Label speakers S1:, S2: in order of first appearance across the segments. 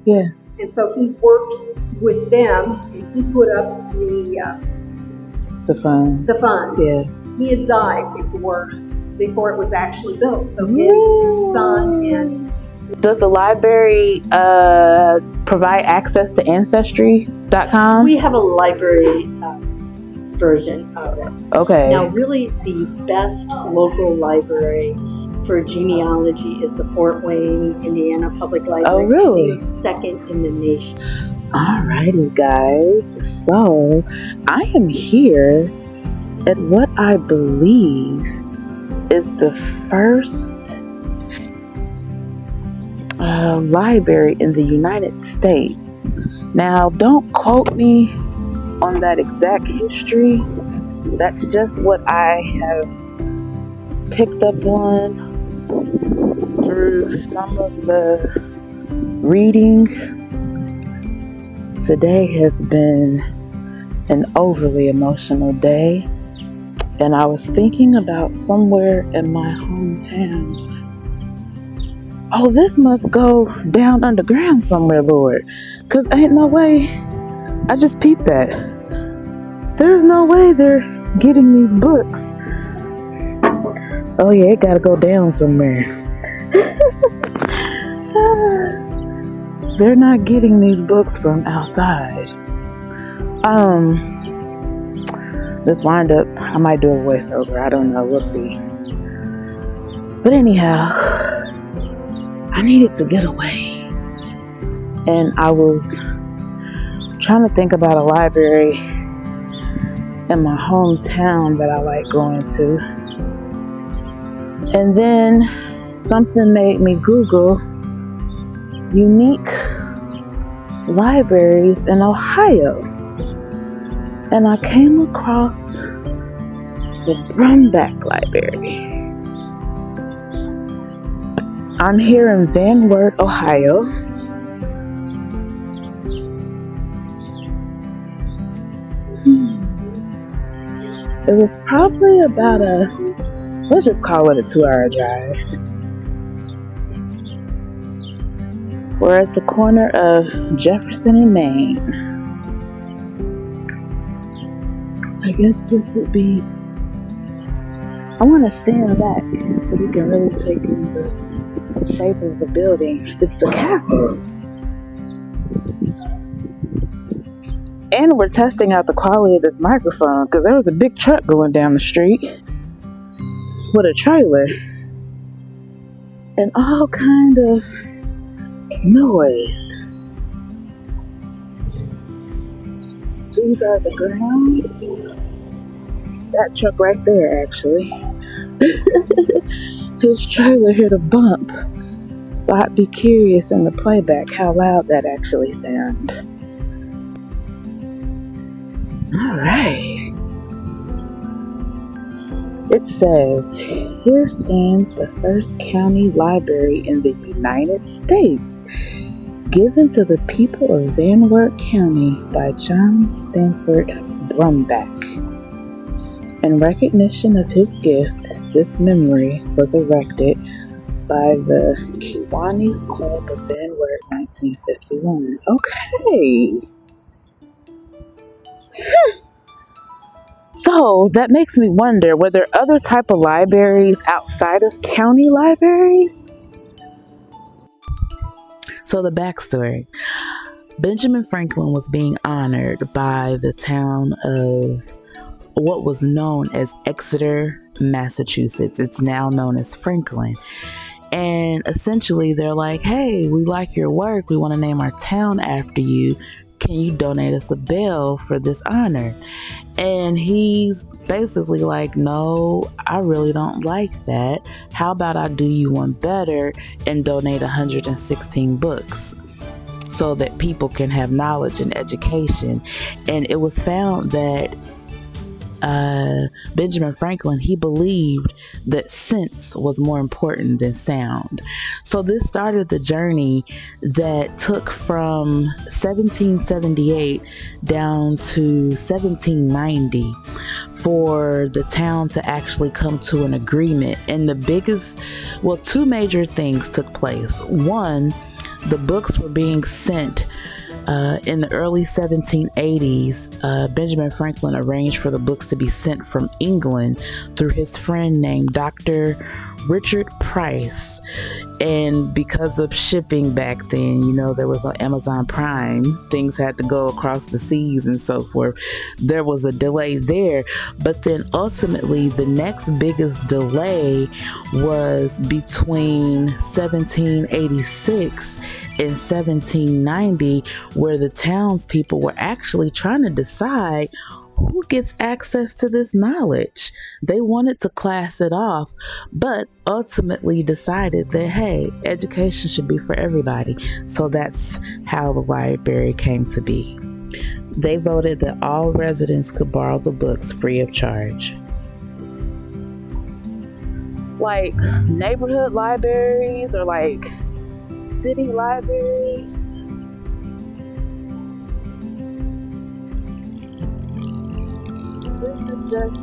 S1: Yeah.
S2: And so he worked with them, and he put up
S1: The funds.
S2: the funds.
S1: Yeah.
S2: He had died before it was actually built. So his
S1: Yay.
S2: son and
S1: Does the library provide access to Ancestry.com?
S2: we have a library version of it.
S1: Okay.
S2: Now, really, the best local library for genealogy is the Fort Wayne, Indiana Public Library.
S1: Oh, really?
S2: I think it's second in the nation.
S1: Alrighty, guys. So, I am here at what I believe is the first library in the United States. Now, don't quote me on that exact history. That's just what I have picked up on through some of the reading. Today has been an overly emotional day, and I was thinking about somewhere in my hometown. Oh, this must go down underground somewhere, Lord, because ain't no way. I just peeped that. There's no way they're getting these books. Oh yeah, it gotta go down somewhere. They're not getting these books from outside. This wind up, I might do a voiceover. I don't know, we'll see. But anyhow, I needed to get away. And I was trying to think about a library in my hometown that I like going to. And then something made me Google unique libraries in Ohio. And I came across the Brumback Library. I'm here in Wert, Ohio. It was probably about let's just call it a 2-hour drive. We're at the corner of Jefferson and Main. I guess this would be, I want to stand back so we can really take in the shape of the building. It's the castle. And we're testing out the quality of this microphone because there was a big truck going down the street with a trailer and all kind of noise. These are the grounds. That truck right there, actually. His trailer hit a bump, so I'd be curious in the playback how loud that actually sounded. Alright. It says, here stands the first county library in the United States, given to the people of Wert County by John Sanford Brumback. In recognition of his gift, this memory was erected by the Kiwanis Club of Wert, 1951. Okay. So that makes me wonder, were there other type of libraries outside of county libraries? So the backstory. Benjamin Franklin was being honored by the town of what was known as Exeter, Massachusetts. It's now known as Franklin. And essentially they're like, hey, we like your work. We want to name our town after you. Can you donate us a bell for this honor? And he's basically like, no, I really don't like that. How about I do you one better and donate 116 books so that people can have knowledge and education. And it was found that Benjamin Franklin, he believed that sense was more important than sound. So this started the journey that took from 1778 down to 1790 for the town to actually come to an agreement. And the biggest, two major things took place. One, the books were being sent in the early 1780s. Benjamin Franklin arranged for the books to be sent from England through his friend named Dr. Richard Price. And because of shipping back then, there was no Amazon Prime. Things had to go across the seas and so forth. There was a delay there. But then ultimately, the next biggest delay was between 1786 in 1790, where the townspeople were actually trying to decide who gets access to this knowledge. They wanted to class it off, but ultimately decided that, hey, education should be for everybody. So that's how the library came to be. They voted that all residents could borrow the books free of charge. Like neighborhood libraries or like city libraries. This is just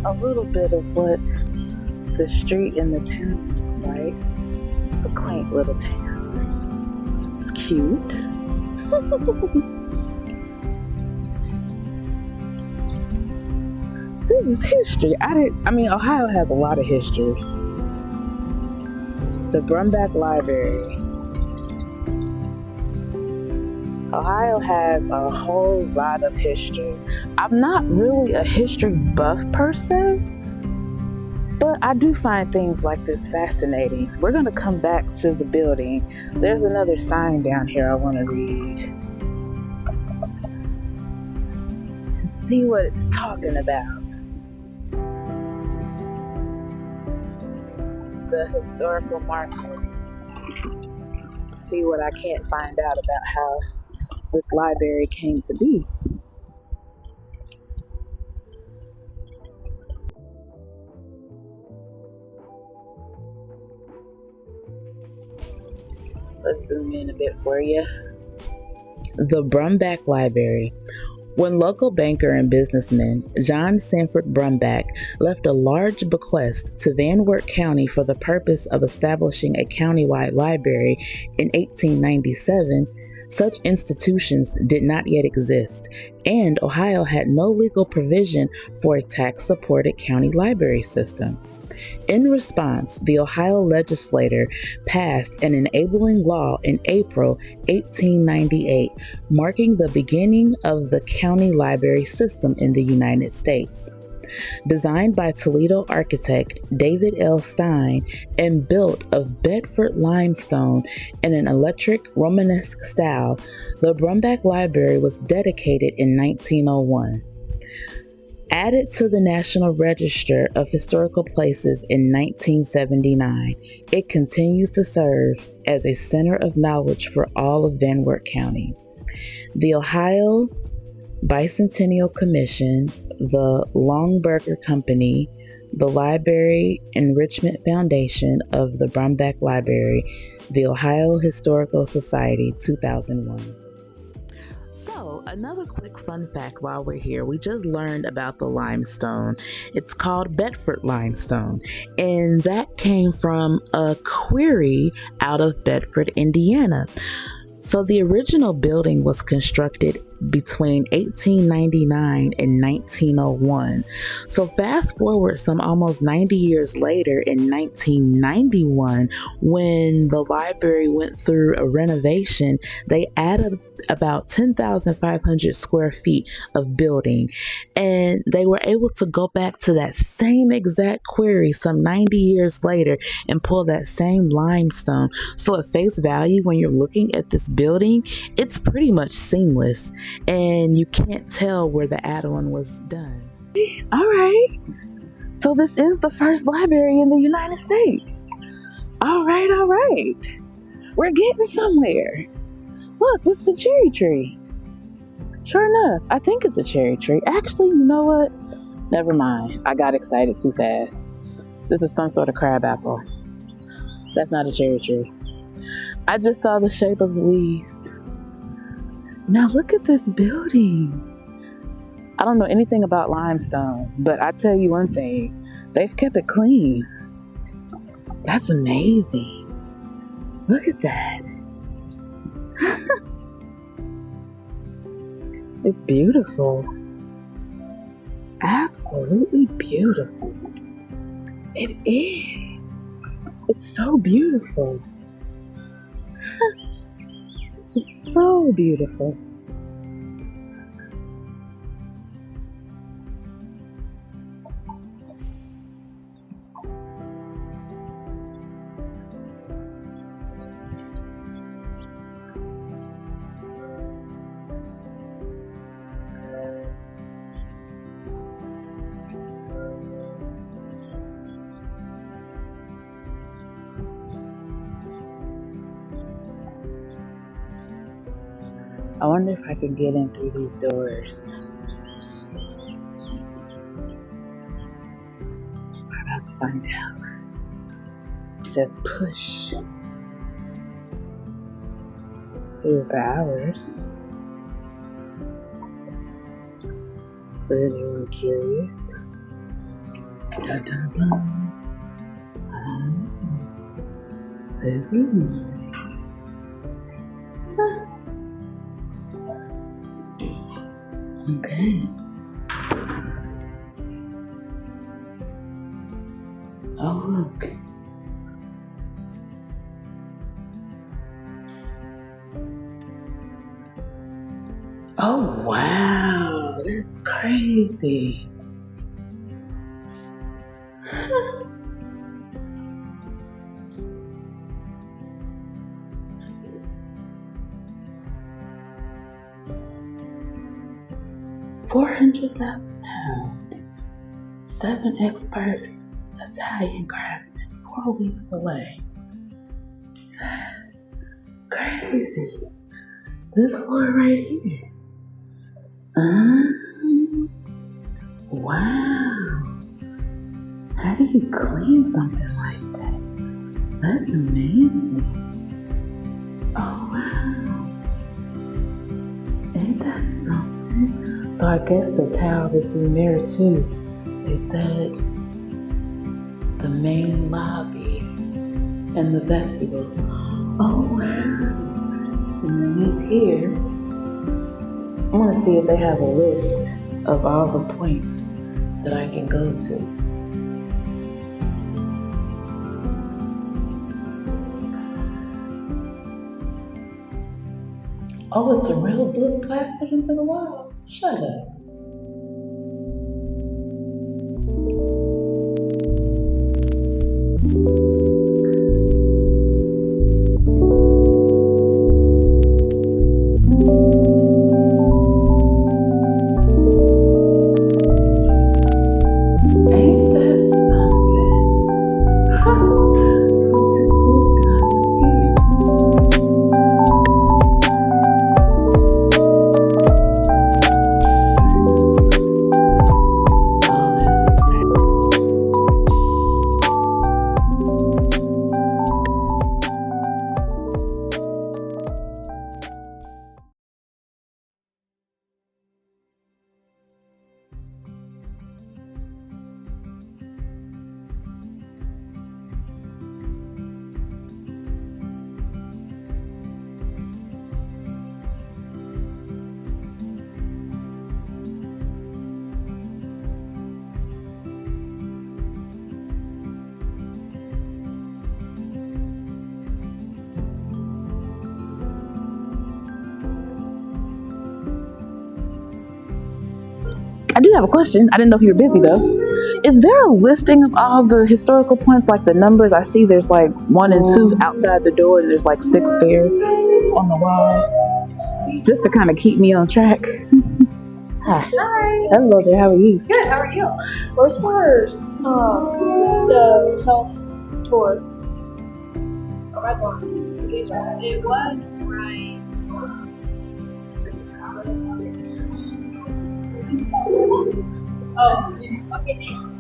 S1: a little bit of what the street in the town looks like. It's a quaint little town. It's cute. This is history. Ohio has a lot of history. The Brumback Library. Ohio has a whole lot of history. I'm not really a history buff per se, but I do find things like this fascinating. We're going to come back to the building. There's another sign down here I want to read and see what it's talking about. The historical marker. See what I can't find out about how this library came to be. Let's zoom in a bit for you. The Brumback Library. When local banker and businessman John Sanford Brumback left a large bequest to Wert County for the purpose of establishing a countywide library in 1897, such institutions did not yet exist, and Ohio had no legal provision for a tax-supported county library system. In response, the Ohio legislature passed an enabling law in April 1898, marking the beginning of the county library system in the United States. Designed by Toledo architect David L. Stein and built of Bedford limestone in an electric Romanesque style, the Brumback Library was dedicated in 1901. Added to the National Register of Historical Places in 1979, it continues to serve as a center of knowledge for all of Wert County. The Ohio Bicentennial Commission, the Longberger Company, the Library Enrichment Foundation of the Brumback Library, the Ohio Historical Society, 2001. So, another quick fun fact while we're here. We just learned about the limestone. It's called Bedford limestone, and that came from a quarry out of Bedford, Indiana. So the original building was constructed between 1899 and 1901. So fast forward some almost 90 years later, in 1991, when the library went through a renovation, they added about 10,500 square feet of building, and they were able to go back to that same exact quarry some 90 years later and pull that same limestone. So at face value, when you're looking at this building, it's pretty much seamless, and you can't tell where the add-on was done. All right, so this is the first library in the United States. All right, we're getting somewhere. Look, this is a cherry tree. Sure enough, I think it's a cherry tree. Actually, you know what? Never mind. I got excited too fast. This is some sort of crab apple. That's not a cherry tree. I just saw the shape of the leaves. Now look at this building. I don't know anything about limestone, but I tell you one thing. They've kept it clean. That's amazing. Look at that. It's beautiful. Absolutely beautiful. It is. It's so beautiful. It's so beautiful. I wonder if I can get in through these doors. We're about to find out. It says push. Here's the hours. For anyone curious. Dun, dun, dun. Every morning. Okay. Oh, look. Oh, wow. That's crazy. £400,000. 7 expert Italian craftsmen. 4 weeks delay. That's crazy. This floor right here. Wow. How do you clean something like that? That's amazing. Oh, wow. Ain't that something? So I guess the tile this is mirror too. They said the main lobby and the vestibule. Oh, wow. And then this here. I want to see if they have a list of all the points that I can go to. Oh, it's a real book plastered into the wall. Shut up. I do have a question. I didn't know if you were busy though. Is there a listing of all the historical points, like the numbers? I see there's like 1 and 2 outside the door, and there's like 6 there on the wall, just to kind of keep me on track. Hi. Hello there. How are you?
S3: Good. How are you? Where's the self tour? Oh, right one. It was right. Oh, okay.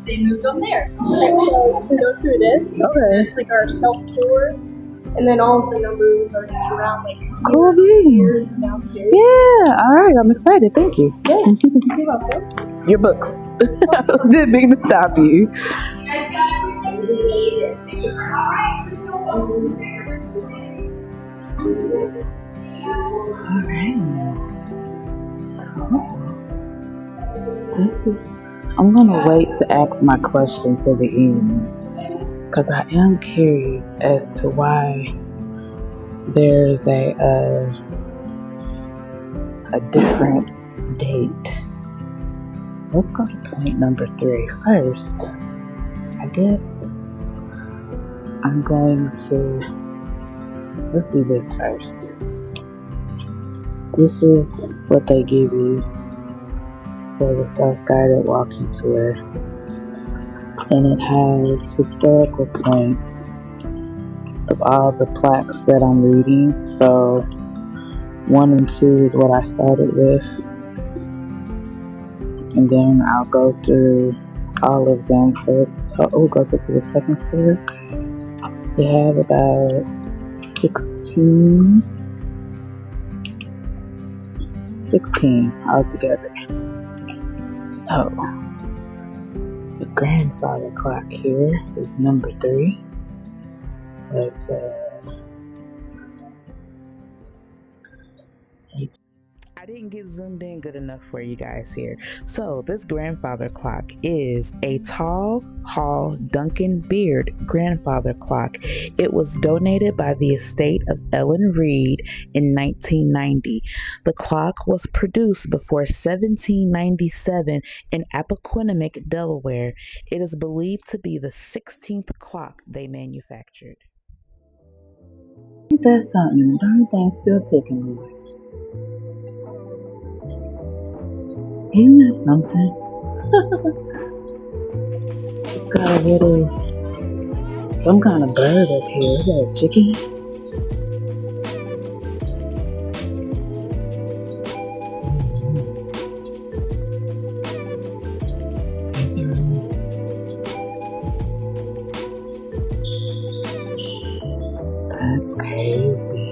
S3: They moved them there. Okay, so we go through this.
S1: Okay.
S3: It's like our self tour, and then all of the numbers are just around like
S1: Cool beans.
S3: Downstairs.
S1: Yeah. All right. I'm excited. Thank you.
S3: Yeah. You're welcome.
S1: Your books. Didn't mean to stop you.
S3: You guys got everything you need.
S1: I'm gonna wait to ask my question to the end because I am curious as to why there's a different date. Let's go to point number 3 first. I guess I'm going to, let's do this first. This is what they give you for the self-guided walking tour, and it has historical points of all the plaques that I'm reading. So 1 and 2 is what I started with, and then I'll go through all of them. So it's goes up to the second floor. They have about 16 altogether. So the grandfather clock here is number 3. Let's I didn't get zoomed in good enough for you guys here. So this grandfather clock is a tall Hall Duncan Beard grandfather clock. It was donated by the estate of Ellen Reed in 1990. The clock was produced before 1797 in Appoquinimink, Delaware. It is believed to be the 16th clock they manufactured. Ain't that something? Darn thing's still ticking away. Ain't that something? It's got a little, some kind of bird up here. Is that a chicken? That's crazy.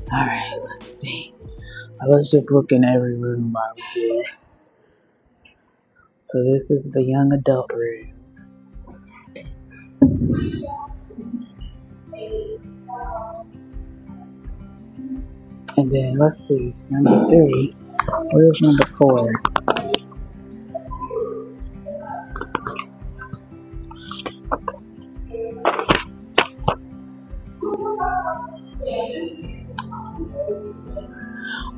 S1: Alright, let's see. Let's just look in every room while we're here. So this is the young adult room. And then let's see, number 3. Where's number 4?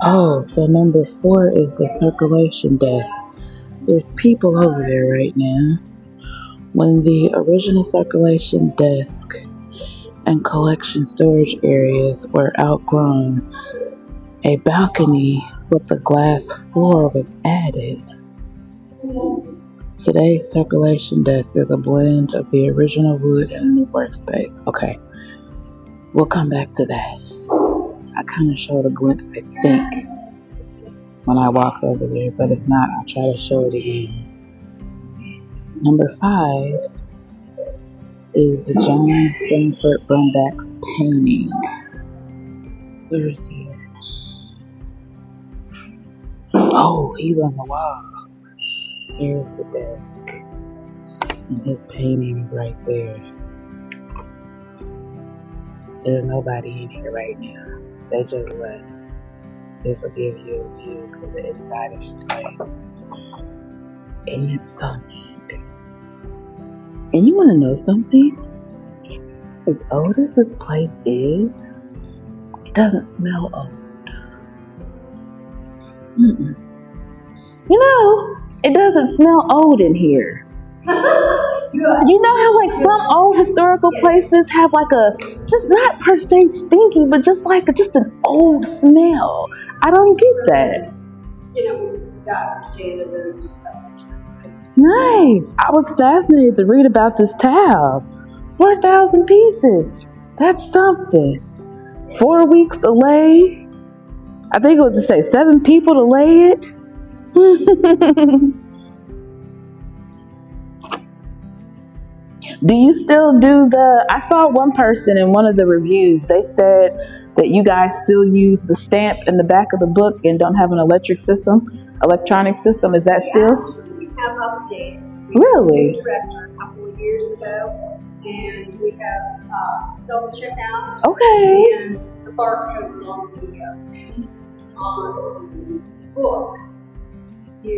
S1: Oh, so number 4 is the circulation desk. There's people over there right now. When the original circulation desk and collection storage areas were outgrown, a balcony with a glass floor was added. Today's circulation desk is a blend of the original wood and a new workspace. Okay, we'll come back to that. I kind of showed a glimpse, I think, when I walked over there, but if not, I'll try to show it again. Number 5 is the John Sanford Brumback's painting. Where's he? Oh, he's on the wall. Here's the desk. And his painting is right there. There's nobody in here right now. They just left. This will give you a view of the inside of his place. And it's so neat. And you want to know something? As old as this place is, it doesn't smell old. You know, it doesn't smell old in here. You know how like some old historical places have like a, just not per se stinky, but just like just an old smell. I don't get that.
S3: You know, we just got janitors and stuff.
S1: Nice. I was fascinated to read about this towel. 4,000 pieces. That's something. 4 weeks to lay. I think it was to say 7 people to lay it. Do you still do I saw one person in one of the reviews, they said that you guys still use the stamp in the back of the book and don't have an electronic system. Is that still?
S2: Actually, we have updated.
S1: Really?
S2: We director a couple of years ago, and we have self-checkout.
S1: Okay.
S2: And the barcodes on the book. You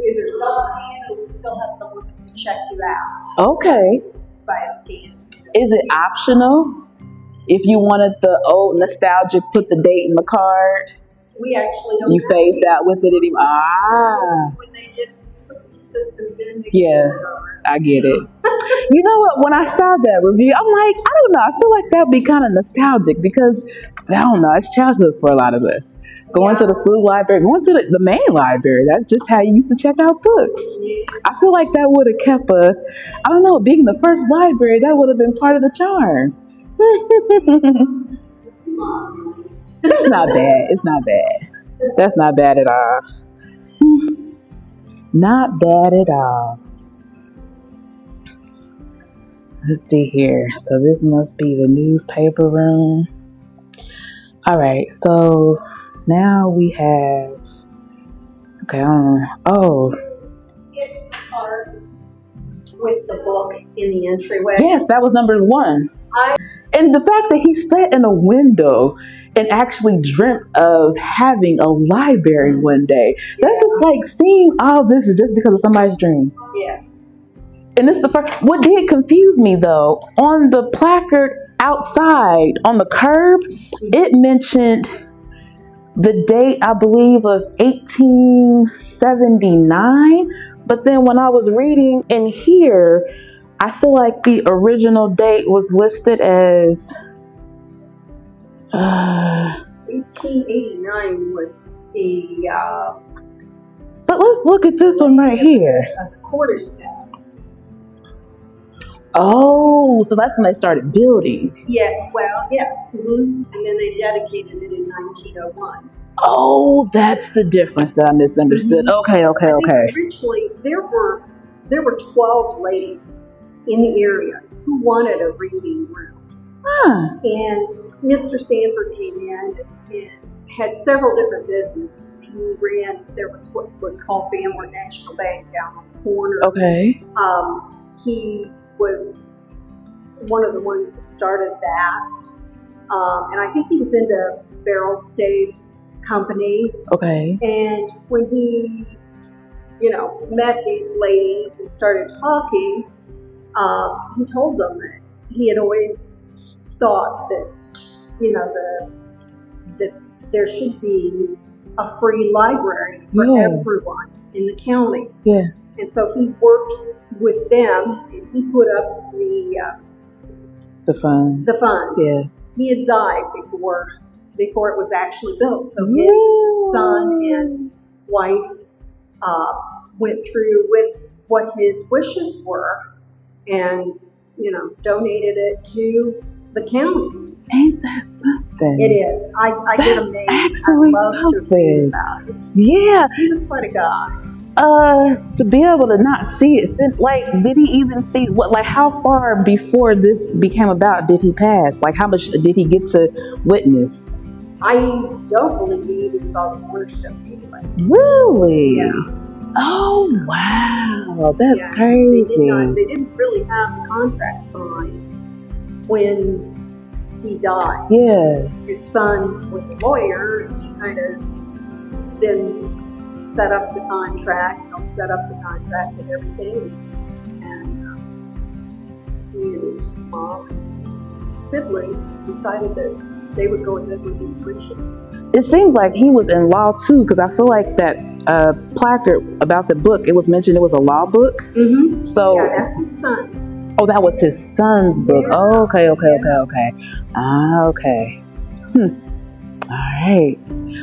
S2: either self-scan or we still have someone who can check you out.
S1: Okay.
S2: By a scan.
S1: Is it optional? If you wanted the old nostalgic, put the date in the card.
S2: We actually don't.
S1: You phased out with it anymore.
S2: When they did put these systems in,
S1: yeah, I get it. You know what? When I saw that review, I'm like, I don't know. I feel like that'd be kind of nostalgic because I don't know. It's childhood for a lot of us. Going to the school library, going to the main library. That's just how you used to check out books. I feel like that would have kept I don't know, being the first library, that would have been part of the charm. It's not bad. It's not bad. That's not bad at all. Not bad at all. Let's see here. So this must be the newspaper room. All right. So now we have. Okay. Oh.
S2: It's hard with the book in the entryway.
S1: Yes, that was number 1. And the fact that he sat in a window and actually dreamt of having a library one day. That's just like seeing all this is just because of somebody's dream.
S2: Yes.
S1: And this is the first. What did confuse me though, on the placard outside on the curb, it mentioned the date, I believe, of 1879. But then when I was reading in here, I feel like the original date was listed as
S2: 1889 was the.
S1: But let's look at this one right here.
S2: The quarterstone.
S1: Oh, so that's when they started building.
S2: Yeah. Well, yes. Mm-hmm. And then they dedicated it in 1901.
S1: Oh, that's the difference that I misunderstood. Mm-hmm. Okay.
S2: Originally, there were 12 ladies in the area who wanted a reading room. And Mr. Sanford came in and had several different businesses. He ran, there was what was called Family National Bank down on the corner.
S1: Okay.
S2: He was one of the ones that started that. And I think he was into barrel stave company.
S1: Okay.
S2: And when he, met these ladies and started talking, he told them that he had always thought that, that there should be a free library for everyone in the county.
S1: Yeah.
S2: And so he worked with them and he put up the funds.
S1: Yeah.
S2: He had died before it was actually built. So his son and wife went through with what his wishes were and, donated it to the county.
S1: Ain't that something?
S2: It is. I get amazed.
S1: Actually,
S2: I love to read about it.
S1: Yeah.
S2: He was quite a guy.
S1: To be able to not see it, did he even see how far before this became about did he pass? How much did he get to witness?
S2: I don't believe he even saw the cornerstone anyway.
S1: Really?
S2: Yeah.
S1: Oh, wow. That's crazy.
S2: They didn't really have the contract signed when he died.
S1: Yeah.
S2: His son was a lawyer, and he kind of then set up the contract, helped set up the contract and everything. And he and his mom and siblings decided that they would go ahead with his wishes.
S1: It seems like he was in law too, because I feel like that placard about the book, it was mentioned it was a law book.
S2: Mm-hmm.
S1: So
S2: yeah, that's his son's.
S1: Oh, that was his son's book.
S2: Yeah.
S1: Oh, okay. Okay. All right.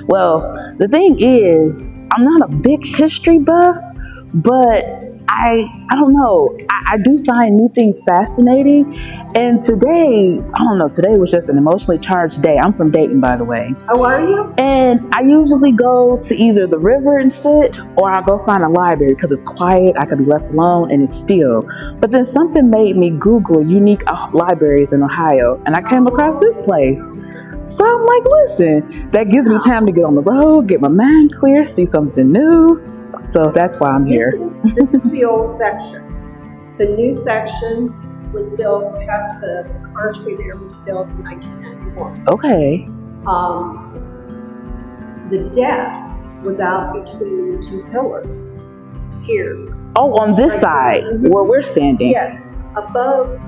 S1: Well, the thing is, I'm not a big history buff, but I don't know. I do find new things fascinating. And today, I don't know, today was just an emotionally charged day. I'm from Dayton, by the way.
S2: Oh, are you?
S1: And I usually go to either the river and sit, or I'll go find a library because it's quiet, I can be left alone, and it's still. But then something made me Google unique libraries in Ohio, and I came across this place. So I'm like, listen, that gives me time to get on the road, get my mind clear, see something new. So that's why I'm here.
S2: This is the old section. The new section was built, past the archway there, was built in 1991.
S1: Okay.
S2: The desk was out between the two pillars here.
S1: Oh, on this side, where we're standing.
S2: Yes, above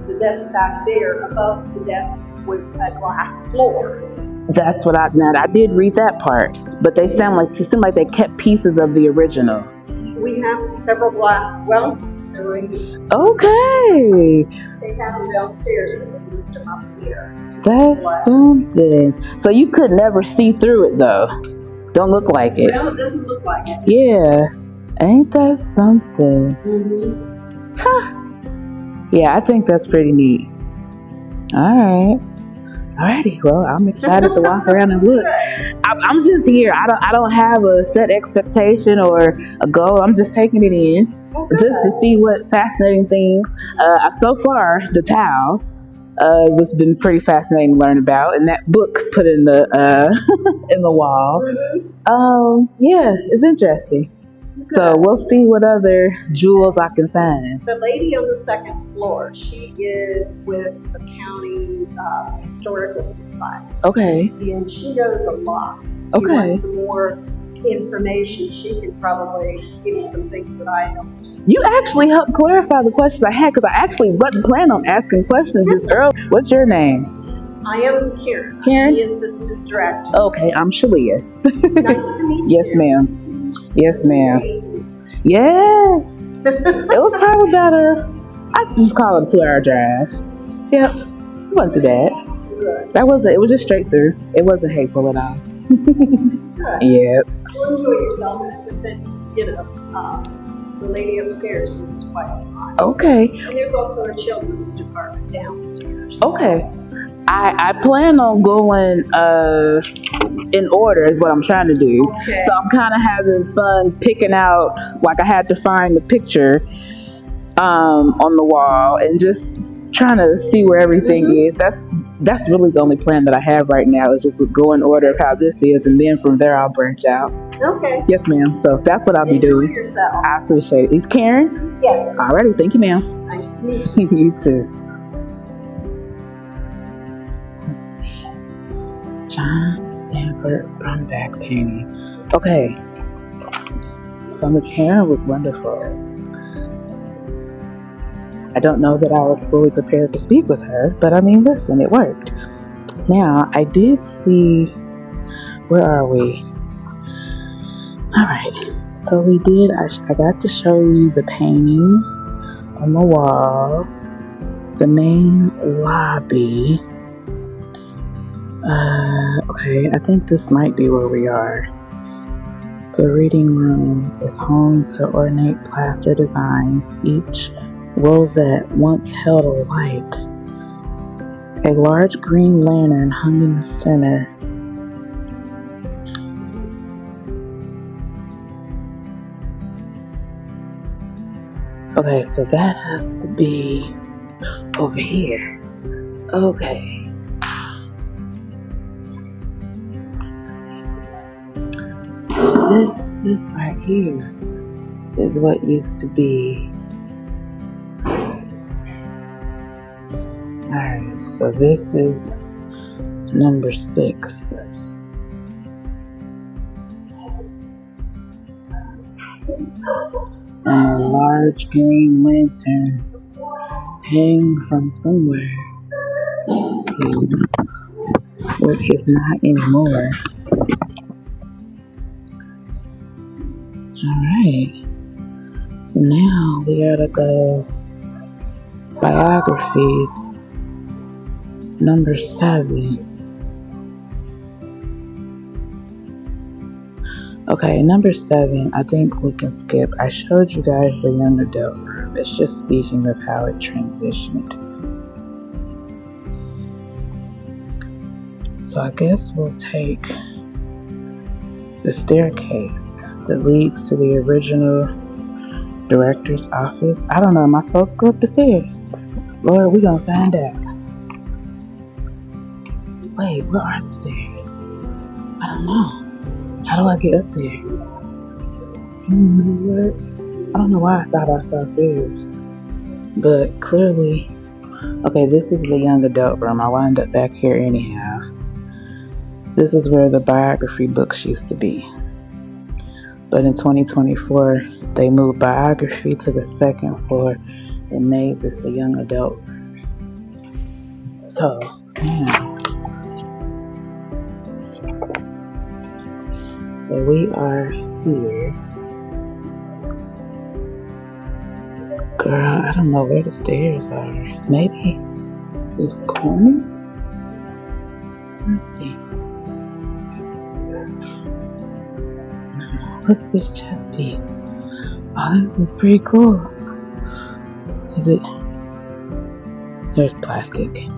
S2: the desk back there, above the desk was a glass floor.
S1: That's what I did read that part, but it seemed like they kept pieces of the original.
S2: We have several glass, well, they're right here.
S1: Okay.
S2: They have them downstairs, but they moved them up here.
S1: That's something. So you could never see through it though. Don't look like it.
S2: No, it doesn't look like it.
S1: Yeah. Ain't that something?
S2: Mm-hmm.
S1: Huh. Yeah, I think that's pretty neat. Alrighty. Well, I'm excited to walk around and look. I'm just here. I don't have a set expectation or a goal. I'm just taking it in, just to see what fascinating things. So far, the towel was been pretty fascinating to learn about, and that book put in the in the wall.
S2: Mm-hmm.
S1: Yeah, it's interesting.
S2: Good.
S1: So we'll see what other jewels I can find.
S2: The lady on the second floor, she is with the county historical society.
S1: Okay.
S2: And she knows a lot. If you
S1: Okay.
S2: want some more information, she can probably give you some things that I don't.
S1: You actually helped clarify the questions I had, because I actually wasn't planning on asking questions this early. What's your name?
S2: I am Karen.
S1: Karen?
S2: The assistant director.
S1: Okay, I'm Shalia.
S2: Nice to meet you.
S1: Yes, ma'am. Yes, ma'am. Yes. It was probably about I just call it a 2-hour drive. Yep. It wasn't too bad.
S2: Good.
S1: It was just straight through. It wasn't hateful at all.
S2: Good.
S1: Yep.
S2: Well, enjoy yourself. And as I said, the lady upstairs was quite a lot.
S1: Okay.
S2: And there's also a children's department downstairs.
S1: Okay. I plan on going in order is what I'm trying to do.
S2: Okay.
S1: So I'm kind of having fun picking out, like I had to find the picture on the wall and just trying to see where everything is. That's really the only plan that I have right now, is just to go in order of how this is, and then from there I'll branch out.
S2: Okay.
S1: Yes, ma'am. So that's what I'll be doing.
S2: Enjoy yourself.
S1: I appreciate it. Is Karen?
S2: Yes.
S1: Alrighty, thank you, ma'am.
S2: Nice to meet you.
S1: You too. Let's see. John Sanford Brumback painting. Okay. So Miss Karen was wonderful. I don't know that I was fully prepared to speak with her, but I mean, listen, it worked. Now, I did see, where are we? Alright, so we did, I got to show you the painting on the wall, the main lobby. Okay, I think this might be where we are. The reading room is home to ornate plaster designs, each rosette once held a light. A large green lantern hung in the center. Okay, so that has to be over here. Okay. This right here is what used to be. Alright, so this is number 6. And a large green lantern hanging from somewhere, which is not anymore. Alright, so now we gotta go biographies, number 7. Okay, number 7, I think we can skip. I showed you guys the young adult room. It's just speaking of how it transitioned. So I guess we'll take the staircase that leads to the original director's office. I don't know, am I supposed to go up the stairs? Lord, we gonna find out. Wait, where are the stairs? I don't know. How do I get up there? I don't know why I thought I saw stairs. But clearly, okay, this is the young adult room. I wound up back here anyhow. This is where the biography books used to be. But in 2024, they moved biography to the 2nd floor and made this a young adult room. So, now, so we are here. Girl, I don't know where the stairs are. Maybe this corner? Let's see. Look at this chess piece. Oh, this is pretty cool. Is it? There's plastic.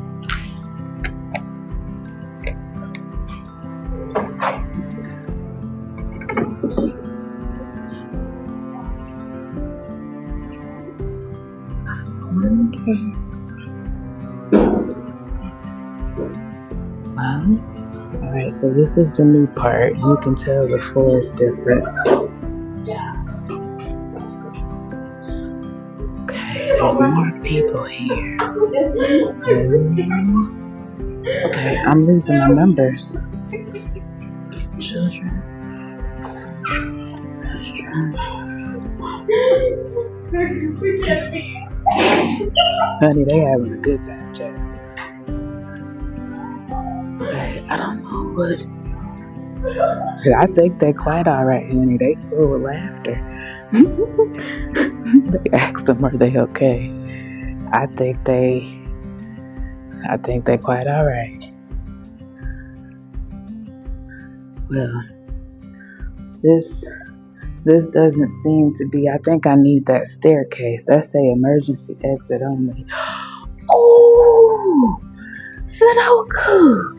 S1: Well, alright, so this is the new part. You can tell the floor is different. Okay, there's more people here. Okay, I'm losing my numbers. Children's restaurant. Honey, they having a good time, Jack. Okay, I don't know what. I think they quite alright, honey. They full with laughter. They asked them, are they okay? I think they quite alright. Well, this doesn't seem to be. I think I need that staircase. That say emergency exit only. Oh, Sudoku.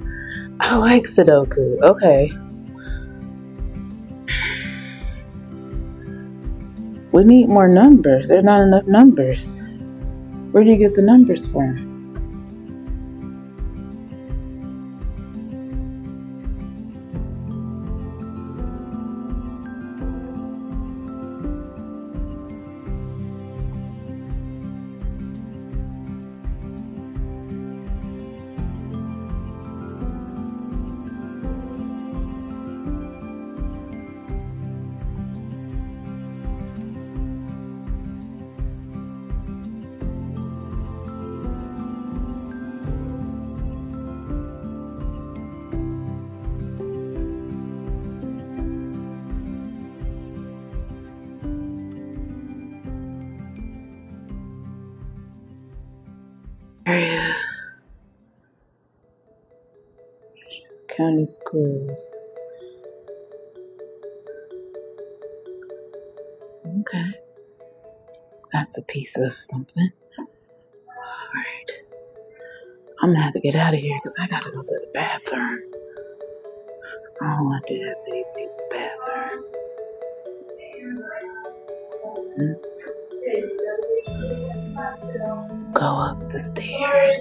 S1: I like Sudoku. Okay. We need more numbers. There's not enough numbers. Where do you get the numbers from? Area. County schools. Okay. That's a piece of something. Alright. I'm gonna have to get out of here because I gotta go to the bathroom. I don't want to do that to these people's bathroom. Let's go up the stairs.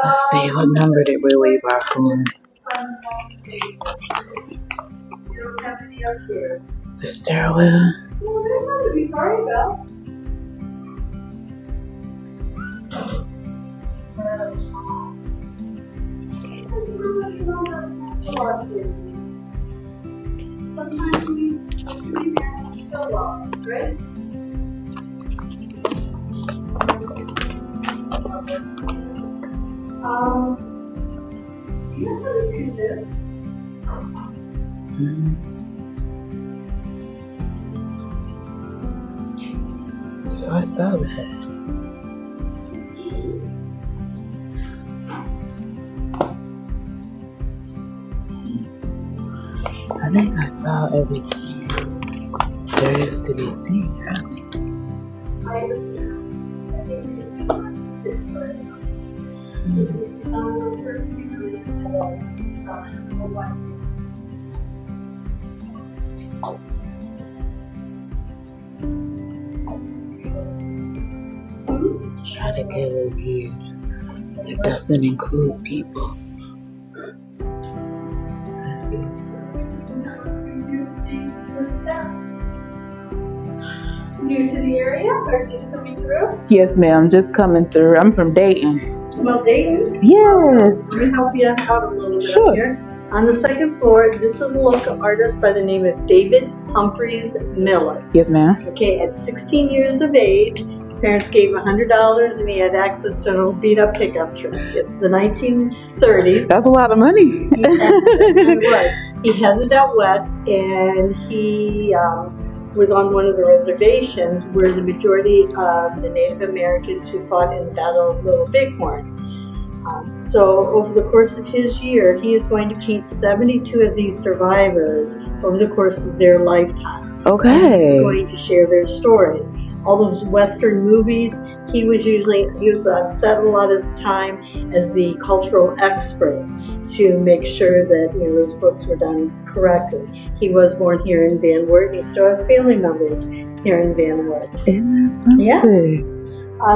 S1: Let's see, what number did we leave our room? The stairwell.
S2: Sometimes we so long, right? You know how to do this?
S1: So I saw that. I think I saw everything there is to be seen. Try to get a view that doesn't include people.
S2: New to the area, or just coming through?
S1: Yes, ma'am, just coming through. I'm from Dayton.
S2: Well, Dayton?
S1: Yes.
S2: Let me help you out a little bit
S1: Sure.
S2: here. On the second floor, this is a local artist by the name of David Humphreys Miller.
S1: Yes, ma'am.
S2: Okay, at 16 years of age, his parents gave him $100 and he had access to an old beat-up pickup truck. It's the 1930s.
S1: That's a lot of money.
S2: He headed out west and he was on one of the reservations where the majority of the Native Americans who fought in the Battle of Little Bighorn. So over the course of his year, he is going to paint 72 of these survivors over the course of their lifetime.
S1: Okay.
S2: He's going to share their stories. All those Western movies, he was on set a lot of the time as the cultural expert to make sure that those books were done correctly. He was born here in Van Wert. He still has family members here in Van Wert.
S1: Isn't that something?
S2: Yeah.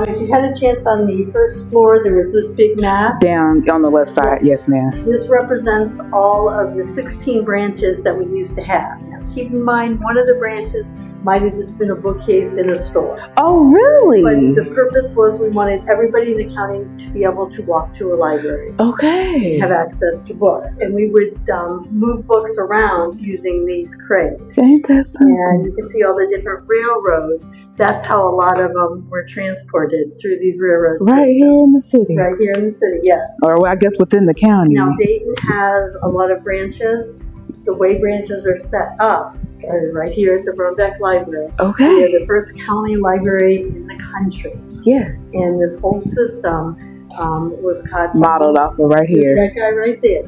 S2: If you had a chance on the first floor, there was this big map.
S1: Down on the left side, yes, ma'am.
S2: This represents all of the 16 branches that we used to have. Now, keep in mind, one of the branches might have just been a bookcase in a store.
S1: Oh, really?
S2: But the purpose was we wanted everybody in the county to be able to walk to a library.
S1: Okay.
S2: Have access to books. And we would move books around using these crates.
S1: Ain't that something?
S2: And you can see all the different railroads. That's how a lot of them were transported through these railroads.
S1: Right here in the city.
S2: Right here in the city, yes.
S1: Or I guess within the county.
S2: Now, Dayton has a lot of branches. The way branches are set up are right here at the Brumback Library.
S1: Okay.
S2: We are the first county library in the country.
S1: Yes.
S2: And this whole system was
S1: modeled off of right here.
S2: That guy right there.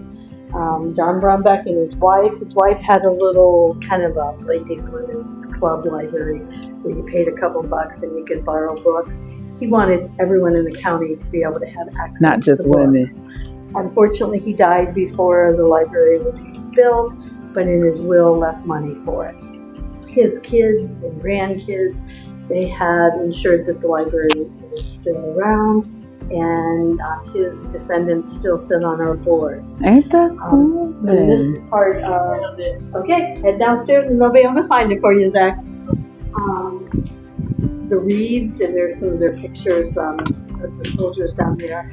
S2: John Brumback and his wife. His wife had a little kind of a ladies' women's club library where you paid a couple bucks and you could borrow books. He wanted everyone in the county to be able to have access.
S1: Not just
S2: to books.
S1: women.
S2: Unfortunately, he died before the library was even built, but in his will left money for it. His kids and grandkids, they had ensured that the library is still around, and his descendants still sit on our board.
S1: Ain't that cool?
S2: In this part, okay, head downstairs and they'll be able to find it for you, Zach. The Reeds, and there's some of their pictures of the soldiers down there.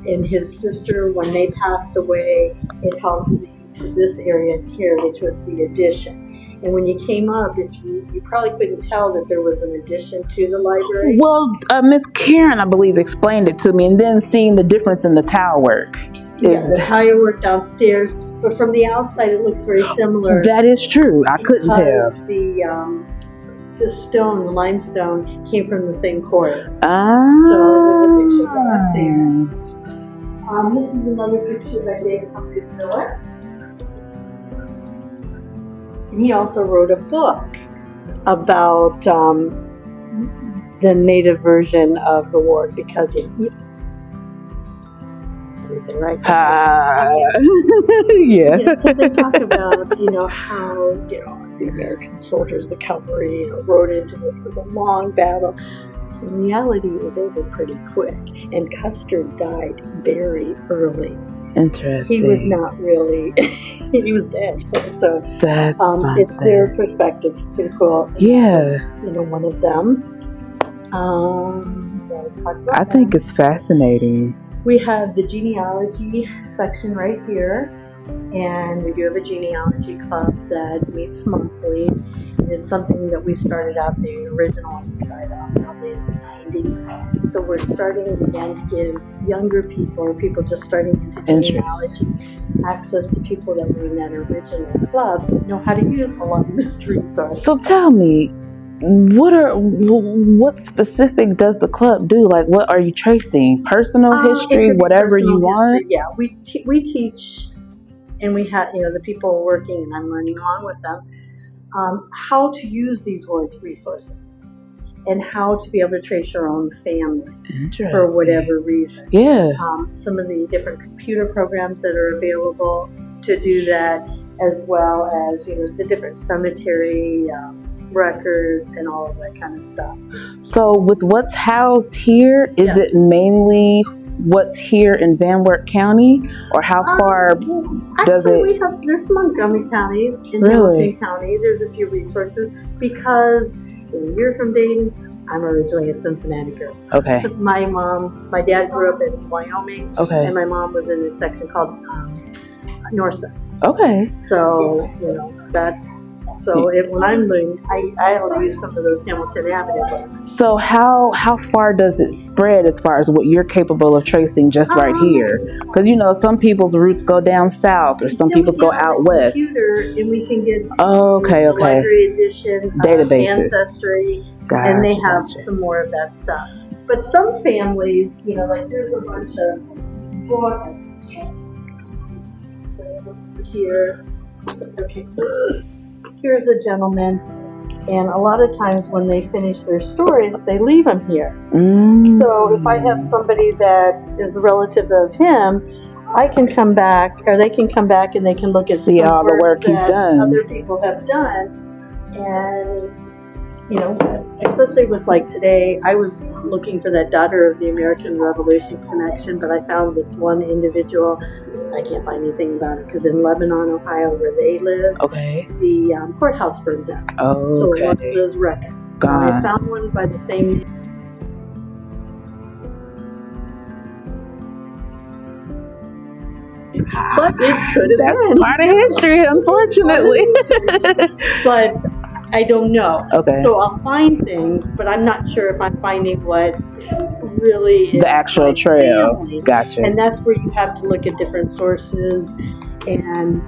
S2: And his sister, when they passed away, it helped lead to this area here, which was the addition. And when you came up, you probably couldn't tell that there was an addition to the library.
S1: Well, Miss Karen, I believe, explained it to me, and then seeing the difference in the tile work.
S2: Yeah, the tile work downstairs, but from the outside, it looks very similar.
S1: That is true. I couldn't tell.
S2: The stone, the limestone, came from the same quarry.
S1: Ah.
S2: So there's a picture of that there. This is another picture by David Humphreys Miller. And he also wrote a book about the native version of the war because right?
S1: Yeah.
S2: Because they talk about, how, the American soldiers, the cavalry, rode into this. It was a long battle. In reality, it was over pretty quick. And Custer died very early.
S1: Interesting.
S2: He was not really, he was dead. So
S1: that's
S2: it's their perspective. Pretty cool.
S1: Yeah.
S2: One of them.
S1: I think it's fascinating.
S2: We have the genealogy section right here, and we do have a genealogy club that meets monthly. It's something that we started out, the original one we tried out probably in the 90s. So we're starting again to give younger people, or people just starting into genealogy, access to people that were in that original club, know how to use a lot of this resource.
S1: So tell me, what specific does the club do? Like, what are you tracing? Personal history, whatever you want?
S2: Yeah, we teach and we had, the people working, and I'm learning along with them, how to use these resources and how to be able to trace your own family for whatever reason.
S1: Yeah.
S2: Some of the different computer programs that are available to do that, as well as, the different cemetery records and all of that kind of stuff.
S1: So with what's housed here, is it mainly what's here in Van Wert County, or how far does it?
S2: There's some Montgomery counties in Hamilton County. There's a few resources because you're from Dayton. I'm originally a Cincinnati girl.
S1: Okay.
S2: My dad grew up in Wyoming.
S1: Okay.
S2: And my mom was in a section called Norsa.
S1: Okay.
S2: So when I'm learning, I'll use some of those Hamilton Avenue books.
S1: So how far does it spread as far as what you're capable of tracing just right here? Because some people's roots go down south, or some people's go out west.
S2: Computer, and we can get
S1: okay.
S2: library edition,
S1: databases,
S2: Ancestry, and they have some more of that stuff. But some families, like there's a bunch of books here. Okay. Here's a gentleman, and a lot of times when they finish their stories, they leave them here. So if I have somebody that is a relative of him, I can come back, or they can come back and they can look at
S1: see all the work he's done.
S2: Other people have done, and especially with like today, I was looking for that Daughter of the American Revolution connection, but I found this one individual. I can't find anything about it because in Lebanon, Ohio, where they live, the courthouse burned down. So a lot of those records. I found one by the same name. But it could have been.
S1: That's part of history, unfortunately.
S2: But I don't know.
S1: Okay.
S2: So I'll find things, but I'm not sure if I'm finding what really is
S1: the actual trail.
S2: Family.
S1: Gotcha.
S2: And that's where you have to look at different sources, and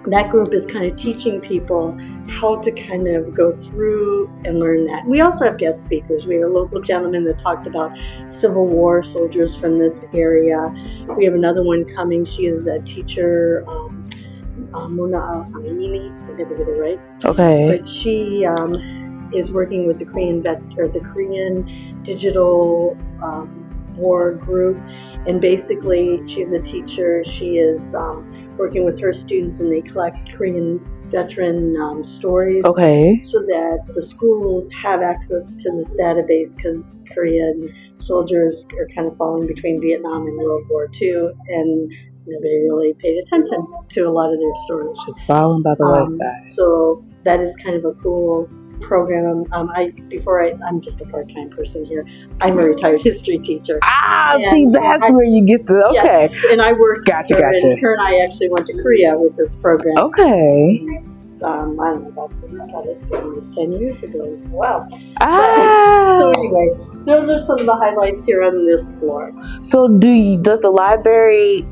S2: that group is kind of teaching people how to kind of go through and learn that. We also have guest speakers. We have a local gentleman that talked about Civil War soldiers from this area. We have another one coming. She is a teacher, Mona Amini, I never get it right.
S1: Okay.
S2: But she is working with the Korean Digital War group, and basically she's a teacher. She is working with her students, and they collect Korean veteran stories.
S1: Okay.
S2: So that the schools have access to this database, because Korean soldiers are kind of falling between Vietnam and World War II, and nobody really paid attention to a lot of their stories.
S1: Just falling by the wayside.
S2: So that is kind of a cool program. I'm just a part-time person here. I'm a retired history teacher.
S1: See, that's where you get the, okay.
S2: Yes, and I worked
S1: Gotcha.
S2: And her and I actually went to Korea with this program.
S1: Okay.
S2: I don't know, about 10 years ago. Wow. So anyway, those are some of the highlights here on this floor.
S1: So does the library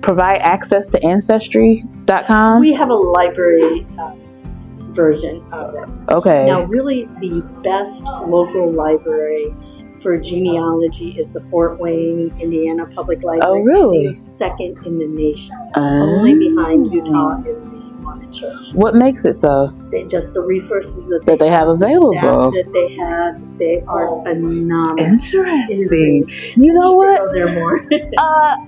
S1: provide access to Ancestry.com?
S2: We have a library version of it.
S1: Okay.
S2: Now, really, the best local library for genealogy is the Fort Wayne, Indiana Public Library.
S1: Oh, really?
S2: They're second in the nation, only behind Utah and the Mormon Church.
S1: What makes it so?
S2: Just the resources that
S1: they have available.
S2: The staff that they are phenomenal.
S1: Interesting. You know what?
S2: Go there more.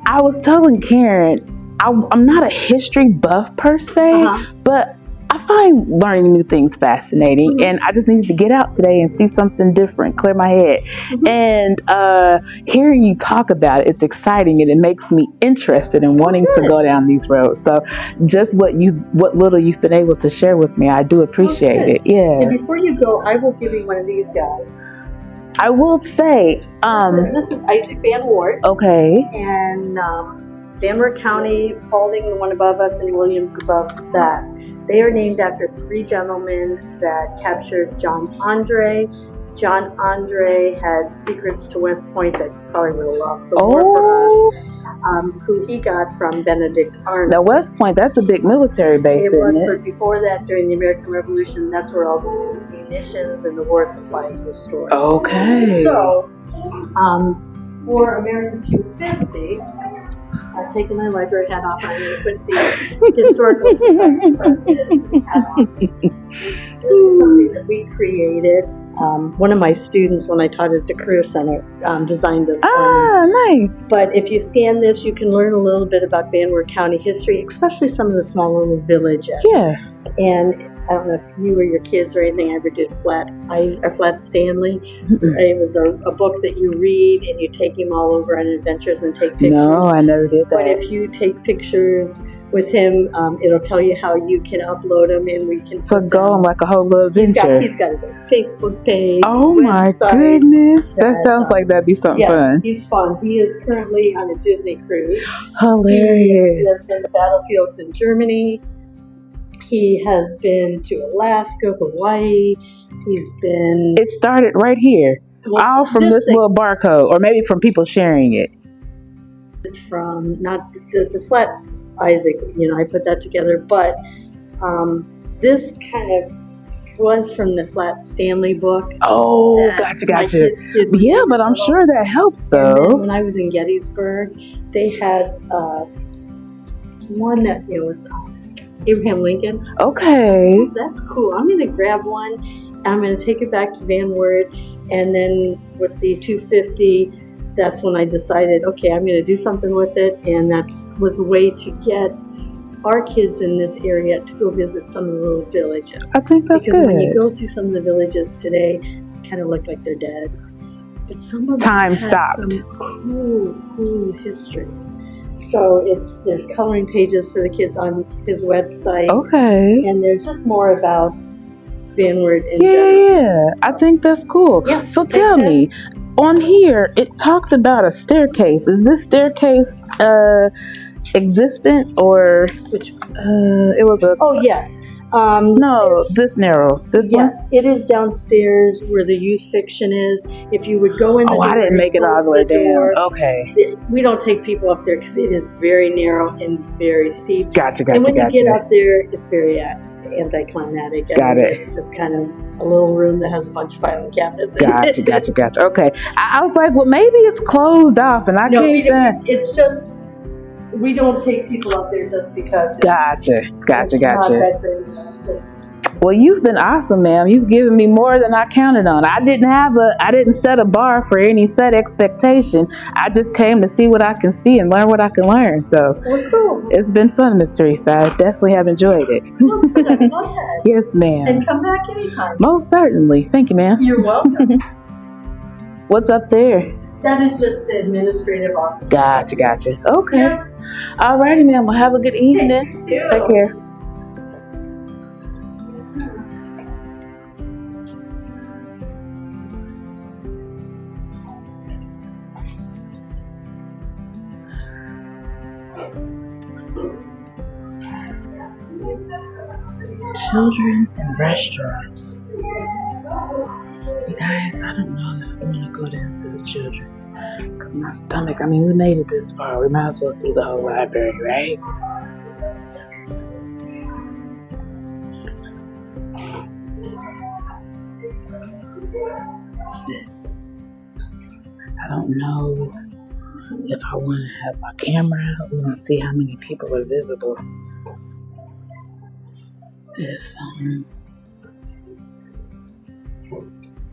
S1: I was telling Karen, I'm not a history buff per se, but I find learning new things fascinating, and I just needed to get out today and see something different, clear my head. And hearing you talk about it, it's exciting, and it makes me interested in wanting to go down these roads. So just what little you've been able to share with me, I do appreciate it. Yeah.
S2: And before you go, I will give you one of these guys.
S1: I will say,
S2: this is Isaac Van Wert.
S1: Okay.
S2: And Van Wert County, Paulding, the one above us, and Williams above that. They are named after three gentlemen that captured John Andre. John Andre had secrets to West Point that probably would have lost the war for us, who he got from Benedict Arnold.
S1: Now, West Point, that's a big military base, isn't it?
S2: But before that, during the American Revolution, that's where all the munitions and the war supplies were stored.
S1: Okay.
S2: So, for American 250, I've taken my library hat off and I'm going to put the Historical Society president hat on. This is something that we created. One of my students, when I taught at the Career Center, designed this for me.
S1: Nice.
S2: But if you scan this, you can learn a little bit about Van Wert County history, especially some of the small little villages.
S1: Yeah.
S2: And I don't know if you or your kids or anything ever did Flat Stanley. It was a book that you read and you take him all over on adventures and take pictures.
S1: No, I never did that.
S2: But if you take pictures with him, it'll tell you how you can upload them and we can.
S1: So go on like a whole little adventure.
S2: He's got his own Facebook page.
S1: Oh my goodness. That sounds like that'd be something fun.
S2: He's fun. He is currently on a Disney cruise.
S1: Hilarious.
S2: He lives in the battlefields in Germany. He has been to Alaska, Hawaii. He's been.
S1: It started right here. All from this little barcode, or maybe from people sharing it.
S2: From not the Flat Isaac, I put that together, but this kind of was from the Flat Stanley book.
S1: Oh, gotcha. Yeah, but I'm sure that helps though.
S2: And then when I was in Gettysburg, they had one that was Abraham Lincoln.
S1: Okay.
S2: That's cool. I'm going to grab one and I'm going to take it back to Van Wert, and then with the 250, that's when I decided, okay, I'm going to do something with it, and that was a way to get our kids in this area to go visit some of the little villages.
S1: I think that's
S2: because
S1: good.
S2: When you go through some of the villages today, they kind of look like they're dead. But some of them have some cool histories. So there's coloring pages for the kids on his website.
S1: Okay.
S2: And there's just more about Van Wert in
S1: general. Yeah, I think that's cool.
S2: Yeah,
S1: so tell me, on here, it talks about a staircase. Is this staircase existent, or which it was a?
S2: Oh yes.
S1: No, this narrows. This one?
S2: Yes, it is downstairs where the youth fiction is. If you would go in the door,
S1: I didn't make it all the way down. Okay.
S2: We don't take people up there because it is very narrow and very steep.
S1: Gotcha.
S2: And when you get up there, it's very anticlimactic.
S1: Got it.
S2: It's just kind of a little room that has a bunch of filing cabinets in it.
S1: Gotcha. Okay. I was like, well, maybe it's closed off, and I can't.
S2: It's just. We don't take people up there just because.
S1: Gotcha.
S2: Not that great.
S1: Well, you've been awesome, ma'am. You've given me more than I counted on. I didn't set a bar for any set expectation. I just came to see what I can see and learn what I can learn. So
S2: cool.
S1: It's been fun, Miss Theresa. I definitely have enjoyed it.
S2: Okay.
S1: Yes, ma'am.
S2: And come back anytime.
S1: Most certainly. Thank you, ma'am.
S2: You're welcome.
S1: What's up there?
S2: That is just the administrative office.
S1: Gotcha. Okay. Yeah. All righty, ma'am. Well, have a good evening.
S2: Hey, you too.
S1: Take care. Children's restaurants. You guys, I don't know if I want to go down to the children's because my stomach, we made it this far. We might as well see the whole library, right? What's this? I don't know if I want to have my camera out. We're going to see how many people are visible.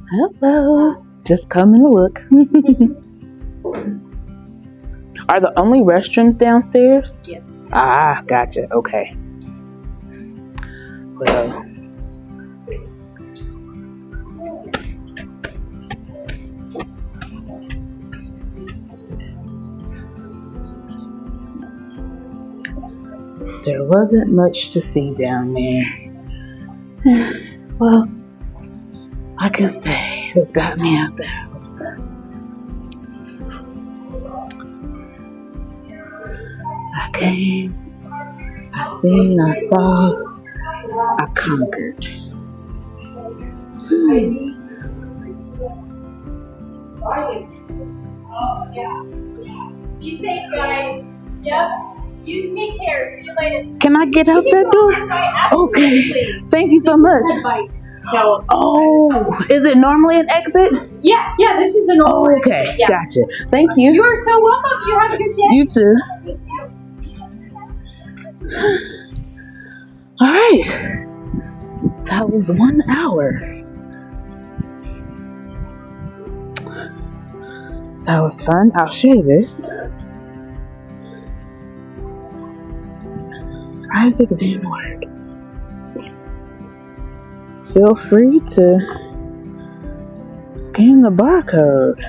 S1: Hello. Just coming to look. Are the only restrooms downstairs?
S2: Yes.
S1: Ah, gotcha. Okay. Well. There wasn't much to see down there. Well, I can say it got me out the house. I came, I seen, I saw, I conquered.
S3: Oh, yeah. Be safe, guys. Yep. You take care. See you later.
S1: Can I get out that door? Okay. Thank you so much.
S3: So,
S1: is it normally an exit?
S3: Yeah, this is a normal
S1: okay,
S3: exit. Yeah.
S1: Gotcha. Thank you.
S3: You are so welcome. You have a good day.
S1: You too. Alright. That was 1 hour. That was fun. I'll share this. Isaac Van Wert. Feel free to scan the barcode.